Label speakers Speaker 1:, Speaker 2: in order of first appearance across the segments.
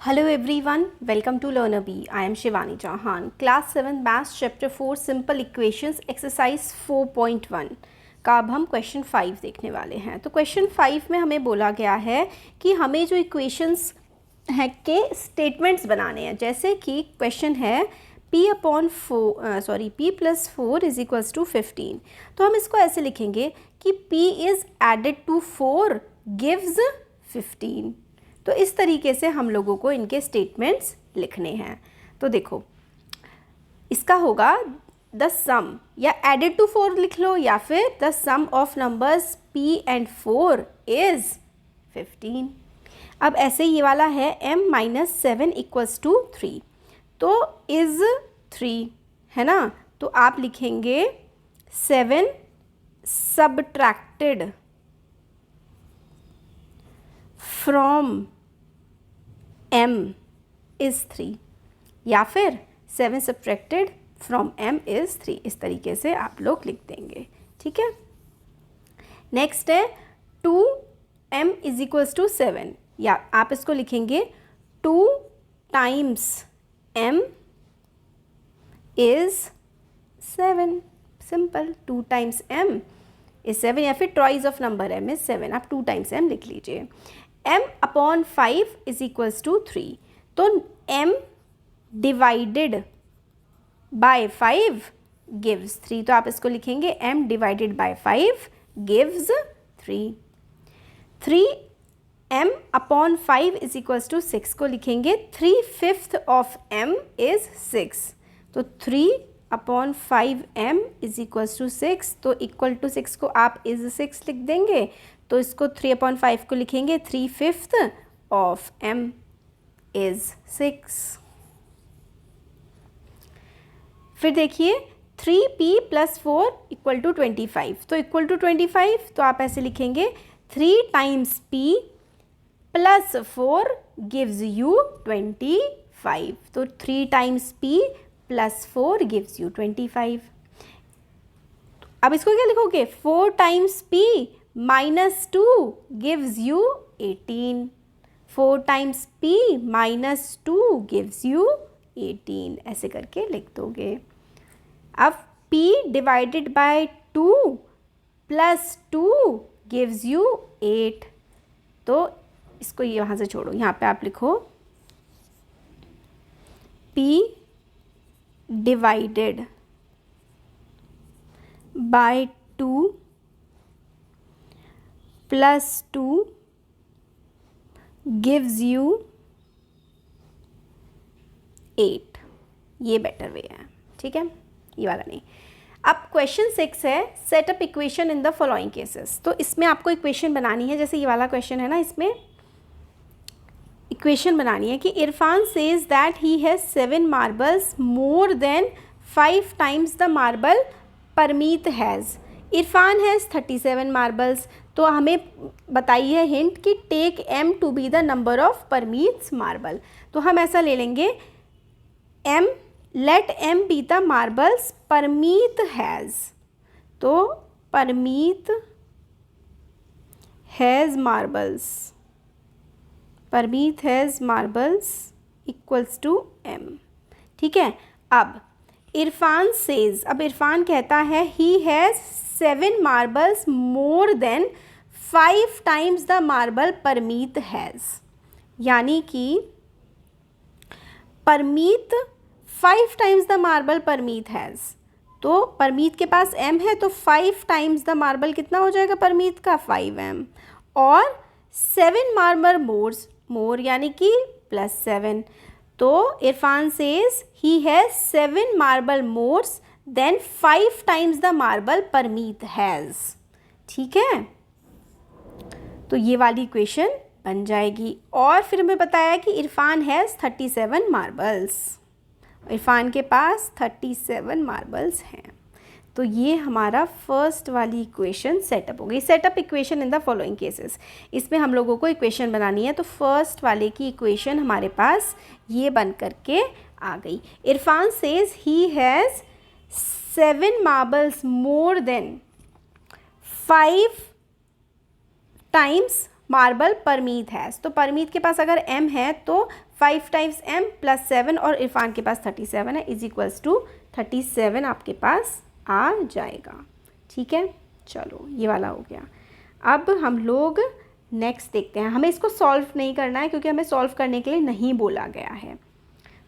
Speaker 1: Hello everyone, welcome to Learner B. I am Shivani Chauhan. Class 7 Maths Chapter 4 Simple Equations Exercise 4.1 का अब हम question 5 देखने वाले हैं। तो क्वेश्चन 5 में हमें बोला गया है कि हमें जो इक्वेशंस हैं के स्टेटमेंट्स बनाने हैं। जैसे कि क्वेश्चन है p plus 4 is equals to 15। तो हम इसको ऐसे लिखेंगे कि p is added to 4 gives 15। तो इस तरीके से हम लोगों को इनके स्टेटमेंट्स लिखने हैं। तो देखो, इसका होगा द सम, या एडेड टू 4 लिख लो, या फिर the sum of numbers p and 4 is 15। अब ऐसे ये वाला है m माइनस 7 इक्वल्स टू 3, तो इज़ 3 है ना। तो आप लिखेंगे 7 सबट्रैक्टेड फ्रॉम m इज़ 3, या फिर 7 सब्ट्रैक्टेड फ्रॉम m इज़ 3। इस तरीके से आप लोग लिख देंगे, ठीक है। नेक्स्ट है 2m इज इक्वल्स टू 7, या आप इसको लिखेंगे 2 times m is 7। Simple, 2 times m is 7, या फिर twice of number m is 7। आप 2 टाइम्स m लिख लीजिए। m upon 5 is equals to 3, तो m डिवाइडेड बाय 5 गिव्स 3। तो आप इसको लिखेंगे m divided by 5 gives 3। 3m upon 5 is equals to 6 को लिखेंगे 3/5 ऑफ m इज़ 6। तो 3 upon 5m is equals to 6, तो इक्वल टू 6 को आप इज़ 6 लिख देंगे। तो इसको 3 अपॉन 5 को लिखेंगे 3/5 ऑफ m इज़ 6। फिर देखिए 3p प्लस 4 इक्वल टू 25, तो इक्वल टू 25, तो आप ऐसे लिखेंगे 3 times p plus 4 gives you 25। तो 3 times p plus 4 gives you 25। अब इसको क्या लिखोगे, 4 times p minus 2 gives you 18। 4 times p minus 2 gives you 18, ऐसे करके लिख दोगे। अब p divided by 2 plus 2 gives you 8। तो इसको यहाँ से छोड़ो, यहाँ पे आप लिखो p divided by 2 plus 2 gives you 8। ये बेटर वे है, ठीक है, ये वाला नहीं। अब क्वेश्चन 6 है set up equation in the following cases. तो इसमें आपको इक्वेशन बनानी है, जैसे ये वाला क्वेश्चन है ना, इसमें इक्वेशन बनानी है कि Irfan says that he has 7 marbles more than 5 times the marble Parmeet has. Irfan has 37 marbles. तो हमें बताइए हिंट कि take m to be the number of Parmeet's marble. तो हम ऐसा ले लेंगे m, let m be the marbles Parmeet has. तो Parmeet has marbles, Parmeet has marbles equals to m, ठीक है। अब इरफान सेज, अब इरफान कहता है ही has 7 marbles more than 5 times the marble Parmeet has, यानी कि Parmeet 5 times the marble Parmeet has. तो परमीत के पास m है, तो 5 टाइम्स द मार्बल कितना हो जाएगा परमीत का, 5m, और 7 मार्बल मोर यानी कि प्लस 7। तो Irfan says he has 7 marble more than 5 times the marble Parmeet has, ठीक है। तो ये वाली इक्वेशन बन जाएगी। और फिर हमें बताया कि इरफान हैज़ 37 मार्बल्स, इरफान के पास 37 मार्बल्स हैं। तो ये हमारा फर्स्ट वाली इक्वेशन सेटअप हो गई। Setup equation in the following cases, इसमें हम लोगों को इक्वेशन बनानी है। तो फर्स्ट वाले की इक्वेशन हमारे पास ये बन करके आ गई। Irfan says he has 7 marbles more than 5 times marble Parmeet has. तो परमीत के पास अगर m है तो 5 टाइम्स m प्लस 7 और इरफान के पास 37 है इज इक्वल्स टू 37 आपके पास आ जाएगा। ठीक है, चलो ये वाला हो गया। अब हम लोग नेक्स्ट देखते हैं। हमें इसको सॉल्व नहीं करना है क्योंकि हमें सॉल्व करने के लिए नहीं बोला गया है,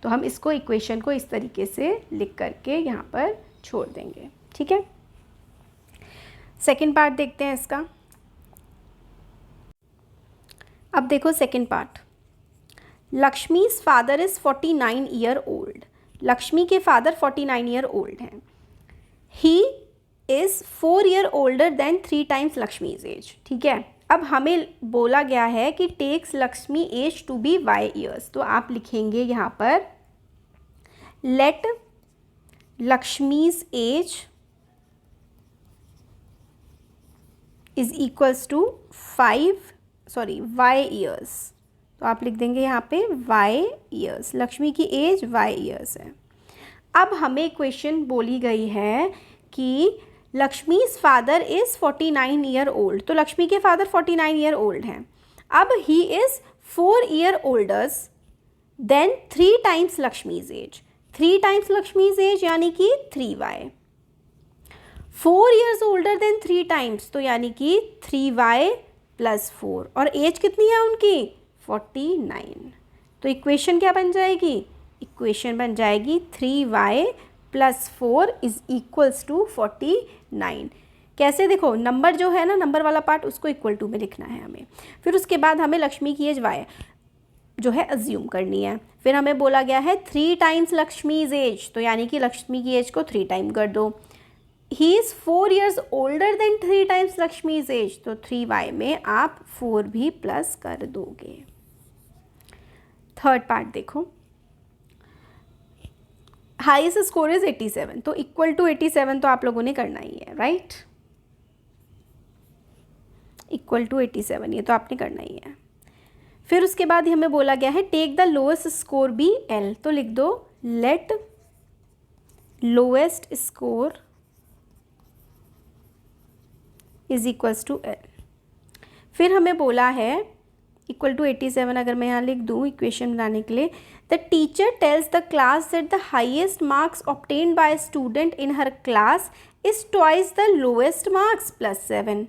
Speaker 1: तो हम इसको इक्वेशन को इस तरीके से लिख करके यहाँ पर छोड़ देंगे। ठीक है, सेकंड पार्ट देखते हैं इसका। अब देखो second part, Lakshmi's father is 49 year old. Lakshmi के फादर 49 ईयर ओल्ड हैं। He is 4 year older than 3 times Lakshmi's age. ठीक है, अब हमें बोला गया है कि takes Lakshmi age to be y years, तो आप लिखेंगे यहाँ पर let Lakshmi's age is equals to y years, तो आप लिख देंगे यहाँ पे y ईयर्स। लक्ष्मी की एज y ईयर्स है। अब हमें क्वेश्चन बोली गई है कि Lakshmi's father is 49 year old, तो लक्ष्मी के फादर 49 ईयर ओल्ड हैं। अब he is 4 year olders than 3 times Lakshmi's age. 3 times Lakshmi's age यानी कि 3y। 4 years older than 3 times, तो यानी कि 3y प्लस 4, और एज कितनी है उनकी 49। तो इक्वेशन क्या बन जाएगी, इक्वेशन बन जाएगी 3y plus 4 is equals to 49। कैसे, देखो नंबर जो है ना, नंबर वाला पार्ट उसको इक्वल टू में लिखना है हमें। फिर उसके बाद हमें लक्ष्मी की एज y जो है अज्यूम करनी है। फिर हमें बोला गया है 3 टाइम्स लक्ष्मीज एज, तो यानी कि लक्ष्मी की एज को 3 टाइम कर दो। He is 4 years older than 3 times Lakshmi's age, तो 3y में आप 4 भी प्लस कर दोगे। थर्ड पार्ट देखो, हाईएस्ट स्कोर इज 87, तो इक्वल टू 87 तो आप लोगों ने करना ही है, राइट। इक्वल टू 87 ये तो आपने करना ही है। फिर उसके बाद हमें बोला गया है take the lowest score be L, तो लिख दो let lowest score is equals to L। फिर हमें बोला है इक्वल टू 87, अगर मैं यहाँ लिख दूँ इक्वेशन बनाने के लिए, the teacher tells the class that the highest marks obtained by student in her class is twice the lowest marks plus 7।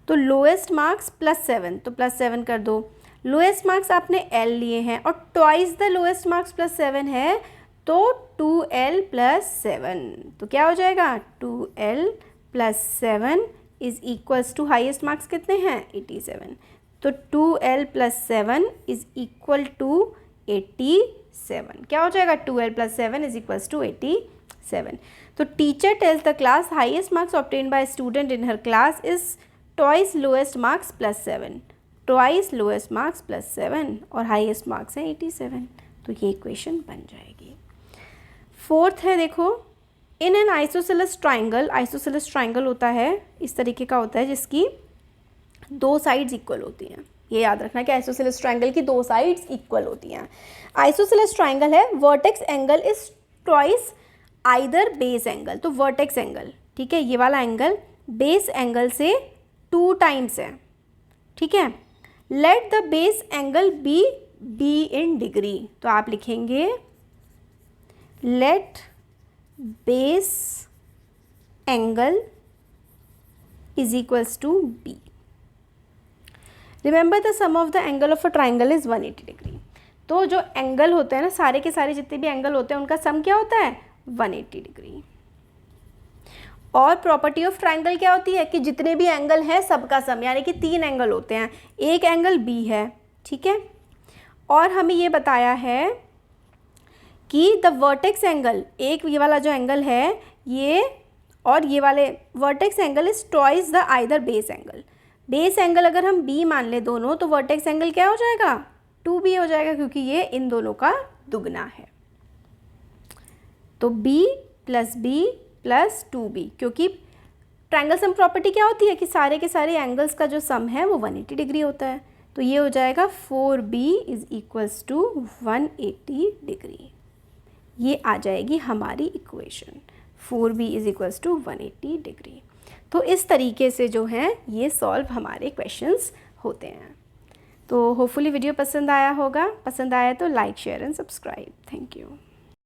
Speaker 1: तो लोएस्ट मार्क्स प्लस 7, तो प्लस 7 कर दो। लोएस्ट मार्क्स आपने L लिए हैं और twice the lowest marks plus 7 है, तो 2L प्लस 7, तो क्या हो जाएगा 2L plus 7 is equals to highest marks कितने हैं 87, तो 2L plus 7 is equal to 87। क्या हो जाएगा 2L plus 7 is equals to 87। तो teacher tells the class highest marks obtained by student in her class is twice lowest marks plus 7, twice lowest marks plus 7 और highest marks है 87, तो ये equation बन जाएगी। फोर्थ है देखो, in an isosceles triangle, isosceles triangle होता है इस तरीके का होता है जिसकी 2 साइड्स इक्वल होती हैं। ये याद रखना कि आइसोसेलेस ट्राइंगल की 2 साइड्स इक्वल होती हैं। आइसोसेलेस ट्राइंगल है, vertex angle is twice either base angle, तो वर्टेक्स एंगल, ठीक है, ये वाला एंगल बेस एंगल से 2 टाइम्स है। ठीक है, let the base angle be in degree, तो आप लिखेंगे let base angle is equals to b. Remember the sum of the angle of a triangle is 180 degree. तो जो एंगल होते हैं ना, सारे के सारे जितने भी एंगल होते हैं उनका सम क्या होता है 180 डिग्री। और प्रॉपर्टी ऑफ ट्राइंगल क्या होती है कि जितने भी एंगल हैं सबका सम, यानी कि 3 एंगल होते हैं, एक एंगल बी है। ठीक है, और हमें ये बताया है कि द वर्टेक्स एंगल, एक ये वाला जो एंगल है ये और ये वाले vertex angle is twice the either base angle. Base angle अगर हम बी मान ले दोनों, तो वर्टेक्स एंगल क्या हो जाएगा 2b हो जाएगा, क्योंकि ये इन दोनों का दुगना है। तो b plus b plus 2b, क्योंकि ट्राइंगल सम प्रॉपर्टी क्या होती है कि सारे के सारे एंगल्स का जो सम है वो 180 डिग्री होता है। तो ये हो जाएगा 4b is equals to 180 degree. ये आ जाएगी हमारी equation 4b is equals to 180 degree. तो इस तरीके से जो है ये सॉल्व हमारे क्वेश्चंस होते हैं। तो होपफुली वीडियो पसंद आया होगा, पसंद आया तो like share and subscribe. Thank you.